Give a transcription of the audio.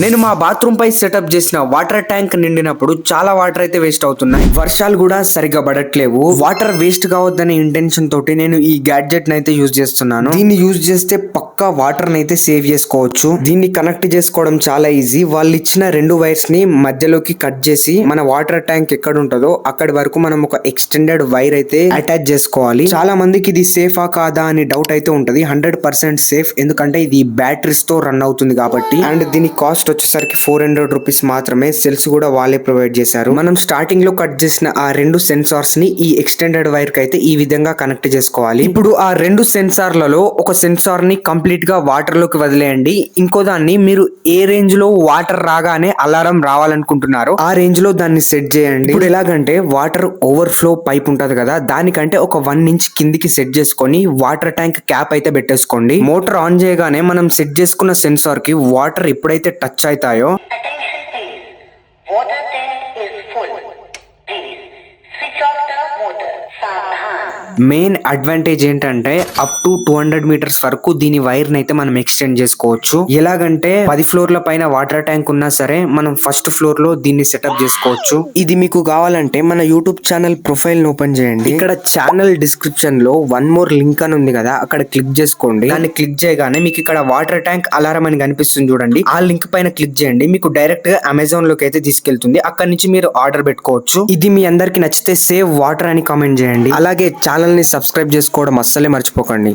నేను మా బాత్రూమ్ పై సెటప్ చేసిన వాటర్ ట్యాంక్ నిండినప్పుడు చాలా వాటర్ అయితే వేస్ట్ అవుతున్నాయి. వర్షాలు కూడా సరిగా పడట్లేవు. వాటర్ వేస్ట్ కావద్దనే ఇంటెన్షన్ తోటి నేను ఈ గ్యాడ్జెట్ అయితే యూజ్ చేస్తున్నాను. దీన్ని యూజ్ చేస్తే పక్కా వాటర్ అయితే సేవ్ చేసుకోవచ్చు. దీన్ని కనెక్ట్ చేసుకోవడం చాలా ఈజీ. వాళ్ళు ఇచ్చిన 2 వైర్స్ ని మధ్యలోకి కట్ చేసి మన వాటర్ ట్యాంక్ ఎక్కడ ఉంటుందో అక్కడి వరకు మనం ఒక ఎక్స్టెండెడ్ వైర్ అయితే అటాచ్ చేసుకోవాలి. చాలా మందికి ఇది సేఫా కాదా అని డౌట్ అయితే ఉంటది. 100% సేఫ్. ఎందుకంటే ఇది బ్యాటరీస్ తో రన్ అవుతుంది కాబట్టి. అండ్ దీని కాస్ట్ వచ్చేసరికి 400 రూపీస్ మాత్రమే. సెల్స్ కూడా వాళ్ళే ప్రొవైడ్ చేశారు. మనం స్టార్టింగ్ లో కట్ చేసిన ఆ 2 సెన్సార్స్ ని ఈ ఎక్స్టెండెడ్ వైర్ కి అయితే ఈ విధంగా కనెక్ట్ చేసుకోవాలి. ఇప్పుడు ఆ 2 సెన్సార్లలో ఒక సెన్సార్ ని కంప్లీట్ గా వాటర్ లోకి వదిలేయండి. ఇంకో దాన్ని మీరు ఏ రేంజ్ లో వాటర్ రాగానే అలారం రావాలనుకుంటున్నారో ఆ రేంజ్ లో దాన్ని సెట్ చేయండి. ఇప్పుడు ఎలాగంటే వాటర్ ఓవర్ఫ్లో పైప్ ఉంటది కదా, దానికంటే ఒక 1 ఇంచ్ కిందికి సెట్ చేసుకొని వాటర్ ట్యాంక్ క్యాప్ అయితే పెట్టేసుకోండి. మోటార్ ఆన్ చేయగానే మనం సెట్ చేసుకున్న సెన్సార్ కి వాటర్ ఎప్పుడైతే టచ్ అవుతాయో Attention please. Water tank is full. Please switch off the motor. Savdhan. Main advantage ఏంటంటే అప్ టు 200 మీటర్స్ వరకు దీని వైర్ అయితే మనం ఎక్స్టెండ్ చేసుకోవచ్చు. ఎలాగంటే 10 ఫ్లోర్ల పైన వాటర్ ట్యాంక్ ఉన్నా సరే మనం ఫస్ట్ ఫ్లోర్ లో దీన్ని సెటప్ చేసుకోవచ్చు. ఇది మీకు కావాలంటే మన యూట్యూబ్ ఛానల్ ప్రొఫైల్ ఓపెన్ చేయండి. ఇక్కడ ఛానల్ డిస్క్రిప్షన్ లో 1 మోర్ లింక్ అని ఉంది కదా, అక్కడ క్లిక్ చేసుకోండి. దాన్ని క్లిక్ చేయగానే మీకు ఇక్కడ వాటర్ ట్యాంక్ అలారం అని కనిపిస్తుంది చూడండి. ఆ లింక్ పైన క్లిక్ చేయండి. మీకు డైరెక్ట్ గా అమెజాన్ లోకి అయితే తీసుకెళ్తుంది. అక్కడ నుంచి మీరు ఆర్డర్ పెట్టుకోవచ్చు. ఇది మీ అందరికి నచ్చితే సేవ్ వాటర్ అని కామెంట్ చేయండి. అలాగే ఛానల్ ని సబ్స్క్రైబ్ చేసుకోవడం అస్సలే మర్చిపోకండి.